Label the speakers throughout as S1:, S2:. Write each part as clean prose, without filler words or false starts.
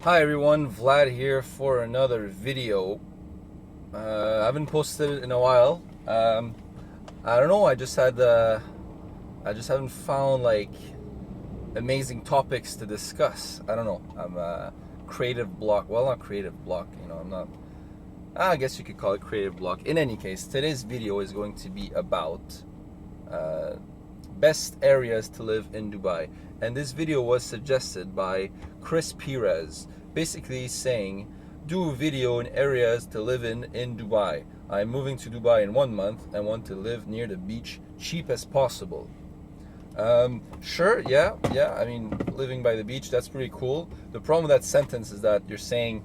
S1: Hi everyone, Vlad here for another video. I haven't posted it in a while. I don't know. I just haven't found like amazing topics to discuss. I don't know. I'm a creative block. Well, not creative block. I'm not. I guess you could call it creative block. In any case, today's video is going to be about uh, best areas to live in Dubai. And this video was suggested by Chris Perez, basically saying, do a video in areas to live in Dubai. I'm moving to Dubai in 1 month and want to live near the beach, cheap as possible. Sure, yeah. I mean, living by the beach, that's pretty cool. The problem with that sentence is that you're saying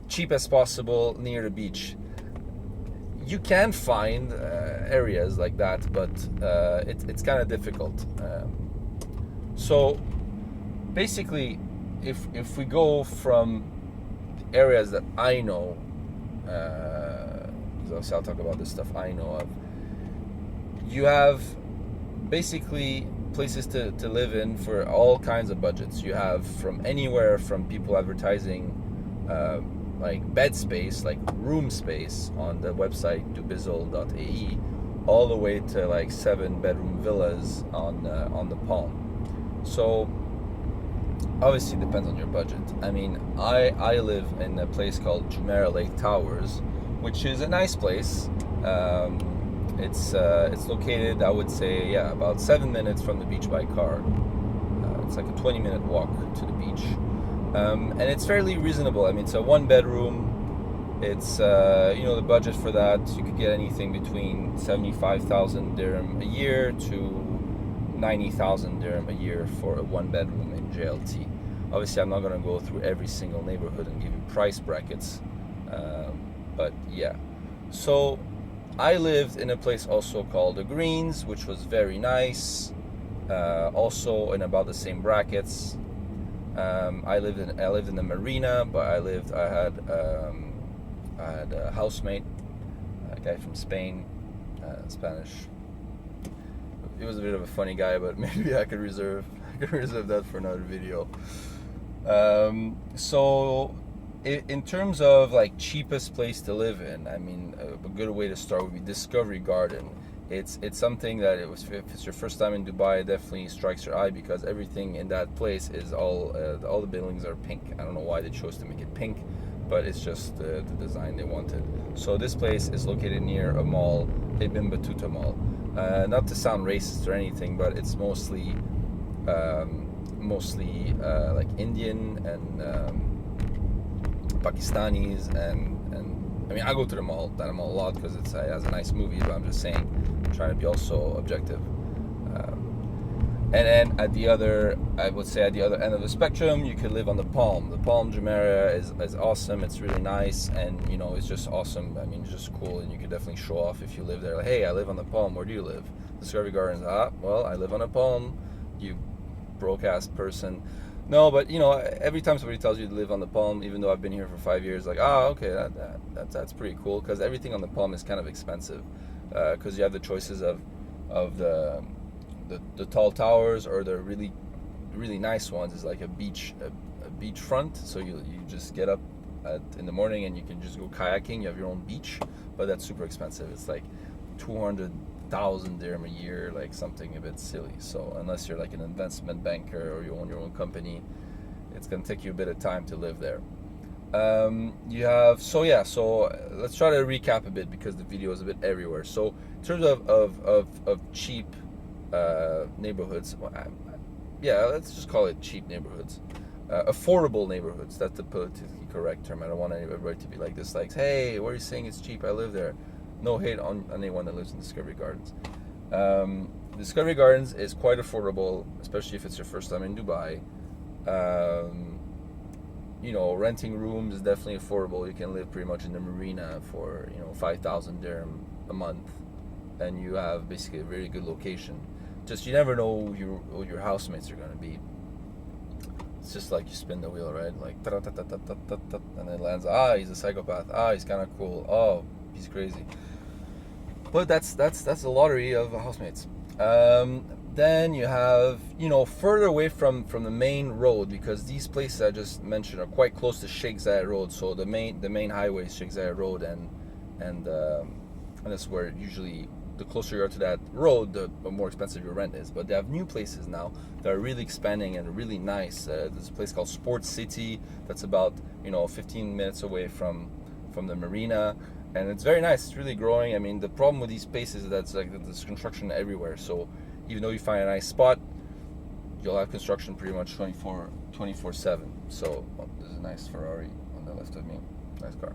S1: cheap as possible near the beach. You can find areas like that, but it's kind of difficult. So basically, if we go from the areas that I know, so I'll talk about the stuff I know of. You have basically places to live in for all kinds of budgets. You have from anywhere from people advertising like bed space, like room space on the website dubizzle.ae, all the way to like 7-bedroom villas on the Palm. So obviously it depends on your budget. I mean, I live in a place called Jumeirah Lake Towers, which is a nice place. It's located, I would say, about 7 minutes from the beach by car. It's like a 20-minute walk to the beach, and it's fairly reasonable. I mean, it's a 1 bedroom. It's the budget for that, you could get anything between 75,000 dirham a year to 90,000 dirham a year for a 1 bedroom in JLT. Obviously, I'm not going to go through every single neighborhood and give you price brackets, but yeah. So I lived in a place also called the Greens, which was very nice, also in about the same brackets. I lived in the marina, but I had a housemate, a guy from Spain, Spanish. He was a bit of a funny guy, but maybe I could reserve that for another video. So in terms of like cheapest place to live in, I mean, a good way to start would be Discovery Garden. It's something that if it's your first time in Dubai, it definitely strikes your eye, because everything in that place is all the buildings are pink. I don't know why they chose to make it pink, but it's just the design they wanted. So this place is located near a mall, Ibn Battuta Mall. Not to sound racist or anything, but it's mostly like Indian and Pakistanis, and I mean, I go to the mall a lot because it has a nice movie, but I'm just saying, I'm trying to be also objective. And then I would say at the other end of the spectrum, you could live on the Palm. The Palm Jumeirah is awesome. It's really nice, and it's just awesome. I mean, it's just cool, and you could definitely show off if you live there. Like, hey, I live on the Palm. Where do you live? Discovery Gardens. Well, I live on a Palm. You broke-ass person. No, but every time somebody tells you to live on the Palm, even though I've been here for 5 years, like, okay, that's pretty cool, because everything on the Palm is kind of expensive, because you have the choices of the tall towers, or the really really nice ones is like a beach front. So you just get up in the morning and you can just go kayaking. You have your own beach, but that's super expensive. It's like 200,000 dirham a year, like something a bit silly. So unless you're like an investment banker or you own your own company, it's gonna take you a bit of time to live there. So let's try to recap a bit, because the video is a bit everywhere. So in terms of cheap neighborhoods, let's just call it cheap neighborhoods, affordable neighborhoods. That's the politically correct term. I don't want everybody to be like this, like, hey, what are you saying, it's cheap, I live there. No hate on anyone that lives in Discovery Gardens. Discovery Gardens is quite affordable, especially if it's your first time in Dubai. Renting rooms is definitely affordable. You can live pretty much in the marina for 5,000 dirham a month, and you have basically a very good location. Just, you never know who your housemates are going to be. It's just like you spin the wheel, right? Like, and it lands. He's a psychopath. He's kind of cool. He's crazy. But that's the lottery of housemates. Then you have, further away from the main road, because these places I just mentioned are quite close to Sheikh Zayed Road. So the main highway is Sheikh Zayed Road, and that's where usually the closer you are to that road, the more expensive your rent is. But they have new places now that are really expanding and really nice. There's a place called Sports City that's about 15 minutes away from the marina. And it's very nice. It's really growing. I mean, the problem with these places is that there's construction everywhere. So even though you find a nice spot, you'll have construction pretty much 24/7. So there's a nice Ferrari on the left of me. Nice car.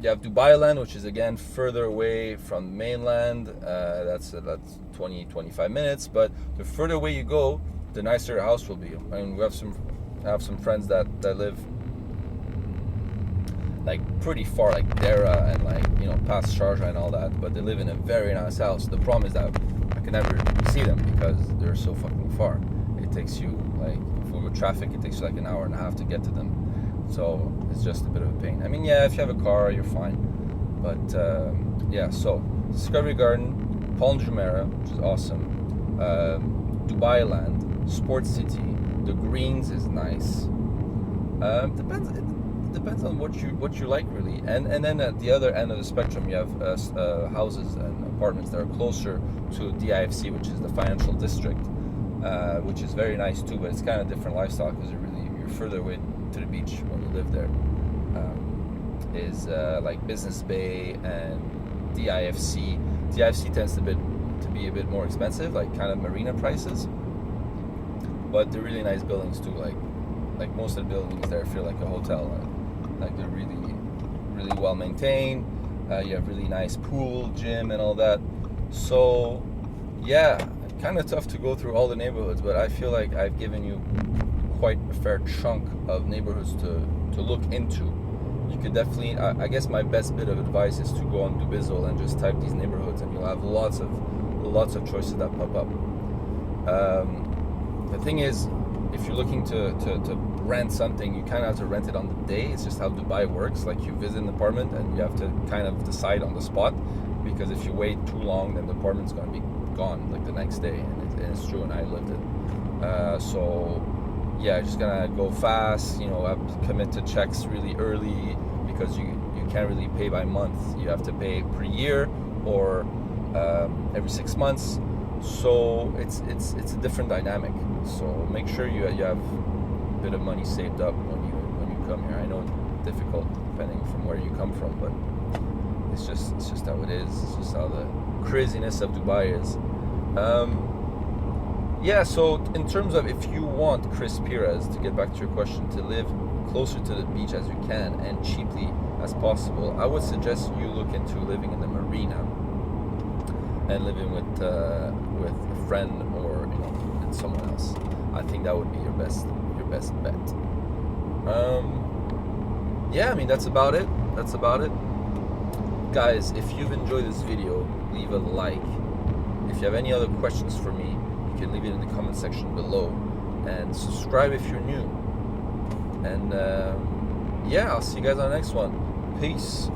S1: You have Dubai Land, which is again further away from mainland. That's 20-25 minutes. But the further away you go, the nicer your house will be. I mean, I have some friends that live like pretty far, like Dera and past Sharjah and all that, but they live in a very nice house. The problem is that I can never see them because they're so fucking far. It takes you with traffic, it takes you like an hour and a half to get to them. So it's just a bit of a pain. I mean, yeah, if you have a car, you're fine. But so Discovery Garden, Palm Jumeirah, which is awesome. Dubai Land, Sports City. The Greens is nice. Depends on what you like, really. And then at the other end of the spectrum, you have houses and apartments that are closer to DIFC, which is the financial district, which is very nice too. But it's kind of different lifestyle because you're further away to the beach when you live there. Is like Business Bay and DIFC. DIFC tends to be a bit more expensive, like kind of marina prices. But they're really nice buildings too. Like most of the buildings there feel like a hotel. Like they're really, really well maintained. You have really nice pool, gym, and all that. So, yeah, kind of tough to go through all the neighborhoods, but I feel like I've given you quite a fair chunk of neighborhoods to look into. You could definitely, I guess my best bit of advice is to go on Dubizzle and just type these neighborhoods, and you'll have lots of choices that pop up. The thing is, if you're looking to rent something, you kind of have to rent it on the day. It's just how Dubai works. Like, you visit an apartment and you have to kind of decide on the spot, because if you wait too long, then the apartment's going to be gone like the next day. And it's true, and I lived it. So yeah, just gonna go fast. Commit to checks really early, because you can't really pay by month. You have to pay per year or every 6 months. So it's a different dynamic. So make sure you have a bit of money saved up when you come here. I know it's difficult depending from where you come from, but it's just how it is. It's just how the craziness of Dubai is. So in terms of, if you want, Chris Perez, to get back to your question, to live closer to the beach as you can and cheaply as possible, I would suggest you look into living in the marina and living with a friend or with someone else. I think that would be your best bet. I mean, that's about it. Guys, if you've enjoyed this video, leave a like. If you have any other questions for me, you can leave it in the comment section below, and subscribe if you're new. And I'll see you guys on the next one. Peace.